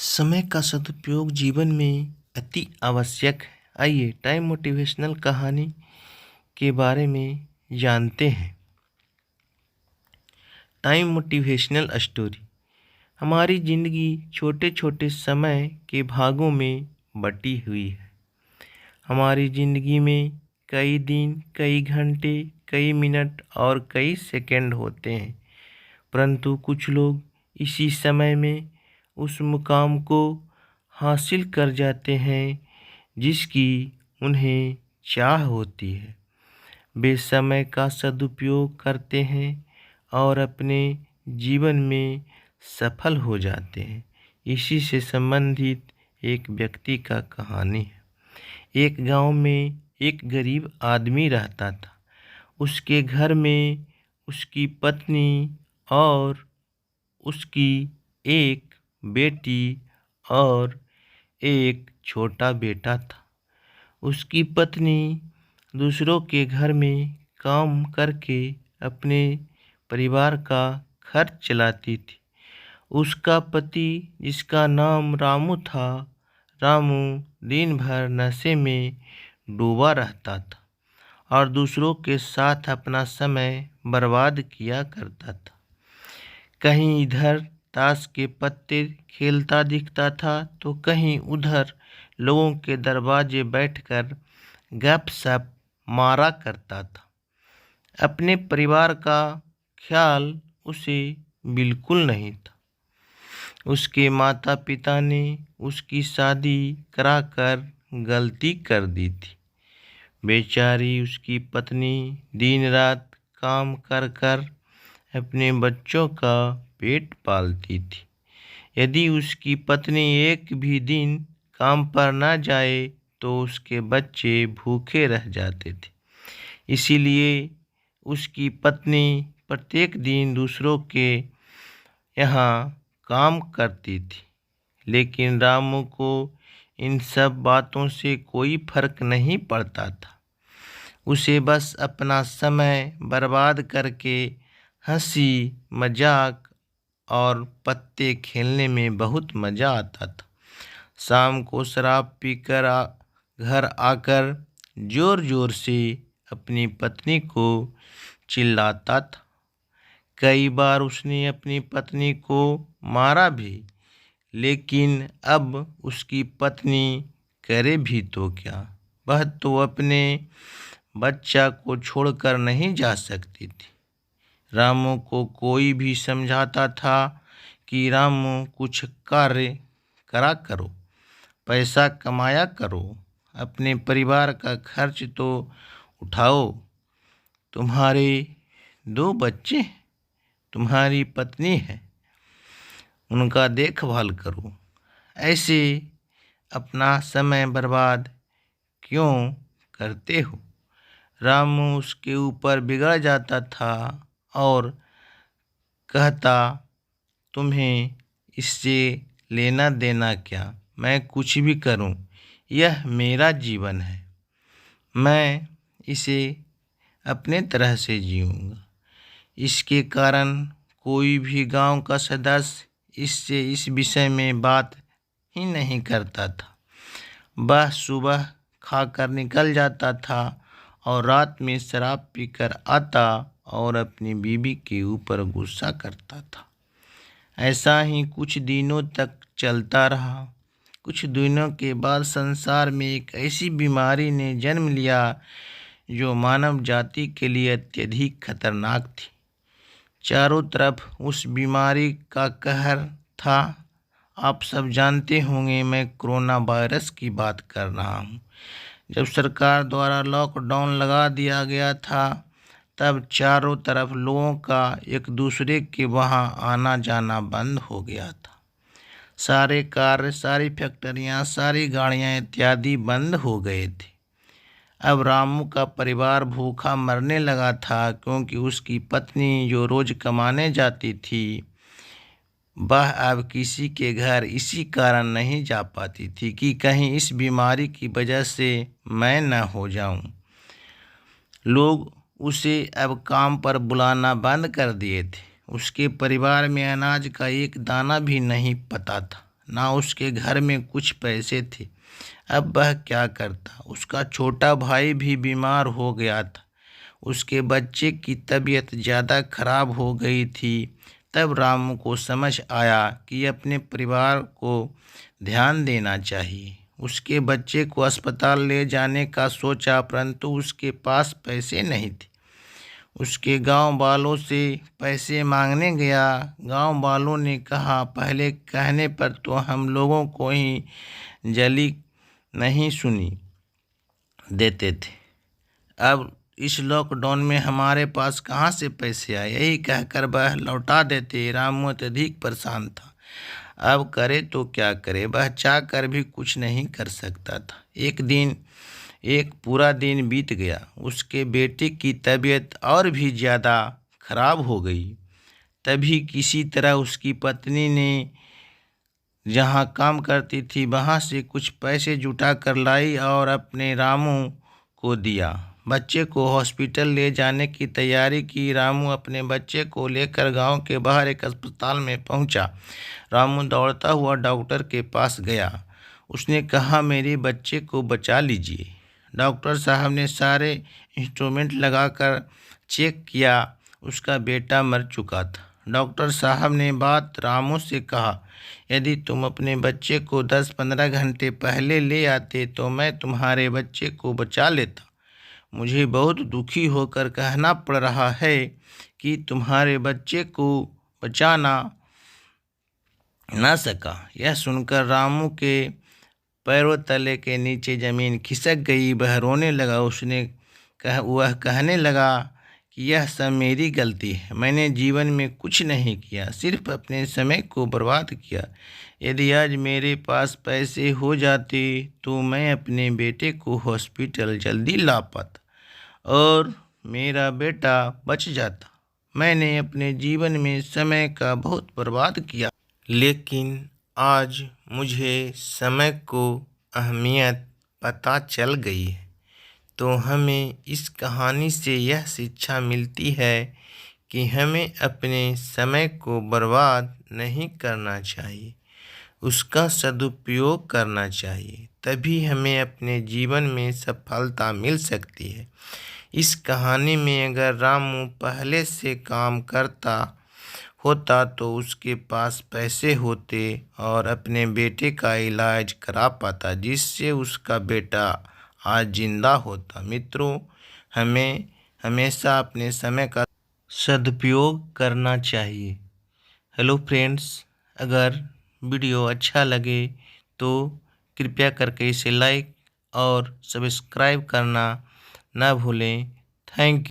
समय का सदुपयोग जीवन में अति आवश्यक है। आइए टाइम मोटिवेशनल कहानी के बारे में जानते हैं। Time motivational story. हमारी ज़िंदगी छोटे छोटे समय के भागों में बटी हुई है। हमारी ज़िंदगी में कई दिन, कई घंटे, कई मिनट और कई सेकंड होते हैं, परंतु कुछ लोग इसी समय में उस मुकाम को हासिल कर जाते हैं जिसकी उन्हें चाह होती है। वे समय का सदुपयोग करते हैं और अपने जीवन में सफल हो जाते हैं। इसी से संबंधित एक व्यक्ति का कहानी है। एक गांव में एक गरीब आदमी रहता था। उसके घर में उसकी पत्नी और उसकी एक बेटी और एक छोटा बेटा था। उसकी पत्नी दूसरों के घर में काम करके अपने परिवार का खर्च चलाती थी। उसका पति, जिसका नाम रामू था, रामू दिन भर नशे में डूबा रहता था और दूसरों के साथ अपना समय बर्बाद किया करता था। कहीं इधर ताश के पत्ते खेलता दिखता था तो कहीं उधर लोगों के दरवाजे बैठकर गपशप मारा करता था। अपने परिवार का ख्याल उसे बिल्कुल नहीं था। उसके माता पिता ने उसकी शादी कराकर गलती कर दी थी। बेचारी उसकी पत्नी दिन रात काम कर कर अपने बच्चों का पेट पालती थी। यदि उसकी पत्नी एक भी दिन काम पर न जाए तो उसके बच्चे भूखे रह जाते थे। इसीलिए उसकी पत्नी प्रत्येक दिन दूसरों के यहाँ काम करती थी। लेकिन रामू को इन सब बातों से कोई फर्क नहीं पड़ता था। उसे बस अपना समय बर्बाद करके हंसी मजाक और पत्ते खेलने में बहुत मज़ा आता था। शाम को शराब पीकर घर आकर ज़ोर ज़ोर से अपनी पत्नी को चिल्लाता था। कई बार उसने अपनी पत्नी को मारा भी, लेकिन अब उसकी पत्नी करे भी तो क्या। वह तो अपने बच्चा को छोड़कर नहीं जा सकती थी। रामू को कोई भी समझाता था कि रामू कुछ कार्य करा करो, पैसा कमाया करो, अपने परिवार का खर्च तो उठाओ। तुम्हारे 2 बच्चे हैं, तुम्हारी पत्नी है, उनका देखभाल करो। ऐसे अपना समय बर्बाद क्यों करते हो। रामू उसके ऊपर बिगड़ जाता था और कहता, तुम्हें इससे लेना देना क्या, मैं कुछ भी करूं, यह मेरा जीवन है, मैं इसे अपने तरह से जीऊँगा। इसके कारण कोई भी गांव का सदस्य इससे इस विषय में बात ही नहीं करता था। वह सुबह खाकर निकल जाता था और रात में शराब पीकर आता और अपनी बीवी के ऊपर गुस्सा करता था। ऐसा ही कुछ दिनों तक चलता रहा। कुछ दिनों के बाद संसार में एक ऐसी बीमारी ने जन्म लिया जो मानव जाति के लिए अत्यधिक खतरनाक थी। चारों तरफ उस बीमारी का कहर था। आप सब जानते होंगे, मैं कोरोना वायरस की बात कर रहा हूँ। जब सरकार द्वारा लॉकडाउन लगा दिया गया था, तब चारों तरफ लोगों का एक दूसरे के वहाँ आना जाना बंद हो गया था। सारे कार्य, सारी फैक्ट्रियाँ, सारी गाड़ियाँ इत्यादि बंद हो गए थे। अब रामू का परिवार भूखा मरने लगा था, क्योंकि उसकी पत्नी जो रोज़ कमाने जाती थी, वह अब किसी के घर इसी कारण नहीं जा पाती थी कि कहीं इस बीमारी की वजह से मैं न हो जाऊं। लोग उसे अब काम पर बुलाना बंद कर दिए थे। उसके परिवार में अनाज का एक दाना भी नहीं पता था। ना उसके घर में कुछ पैसे थे। अब वह क्या करता? उसका छोटा भाई भी बीमार हो गया था। उसके बच्चे की तबीयत ज़्यादा खराब हो गई थी। तब रामू को समझ आया कि अपने परिवार को ध्यान देना चाहिए। उसके बच्चे को अस्पताल ले जाने का सोचा, परंतु उसके पास पैसे नहीं थे। उसके गांव वालों से पैसे मांगने गया। गांव वालों ने कहा, पहले कहने पर तो हम लोगों को ही जली नहीं सुनी देते थे। अब इस लॉकडाउन में हमारे पास कहाँ से पैसे आए? यही कहकर वह लौटा देते। रामू अत्यधिक परेशान था। अब करे तो क्या करे? वह चाह कर भी कुछ नहीं कर सकता था। एक पूरा दिन बीत गया। उसके बेटे की तबीयत और भी ज़्यादा खराब हो गई। तभी किसी तरह उसकी पत्नी ने जहाँ काम करती थी वहाँ से कुछ पैसे जुटा कर लाई और अपने रामू को दिया। बच्चे को हॉस्पिटल ले जाने की तैयारी की। रामू अपने बच्चे को लेकर गांव के बाहर एक अस्पताल में पहुंचा। रामू दौड़ता हुआ डॉक्टर के पास गया। उसने कहा, मेरे बच्चे को बचा लीजिए। डॉक्टर साहब ने सारे इंस्ट्रूमेंट लगाकर चेक किया। उसका बेटा मर चुका था। डॉक्टर साहब ने बात रामू से कहा, यदि तुम अपने बच्चे को 10-15 घंटे पहले ले आते तो मैं तुम्हारे बच्चे को बचा लेता। मुझे बहुत दुखी होकर कहना पड़ रहा है कि तुम्हारे बच्चे को बचाना ना सका। यह सुनकर रामू के पैरों तले के नीचे ज़मीन खिसक गई। वह रोने लगा। वह कहने लगा कि यह सब मेरी गलती है। मैंने जीवन में कुछ नहीं किया, सिर्फ अपने समय को बर्बाद किया। यदि आज मेरे पास पैसे हो जाते तो मैं अपने बेटे को हॉस्पिटल जल्दी ला पाता और मेरा बेटा बच जाता। मैंने अपने जीवन में समय का बहुत बर्बाद किया, लेकिन आज मुझे समय को अहमियत पता चल गई है। तो हमें इस कहानी से यह शिक्षा मिलती है कि हमें अपने समय को बर्बाद नहीं करना चाहिए, उसका सदुपयोग करना चाहिए। तभी हमें अपने जीवन में सफलता मिल सकती है। इस कहानी में अगर रामू पहले से काम करता होता तो उसके पास पैसे होते और अपने बेटे का इलाज करा पाता, जिससे उसका बेटा आज जिंदा होता। मित्रों, हमें हमेशा अपने समय का सदुपयोग करना चाहिए। हेलो फ्रेंड्स, अगर वीडियो अच्छा लगे तो कृपया करके इसे लाइक और सब्सक्राइब करना ना भूलें। Thank you.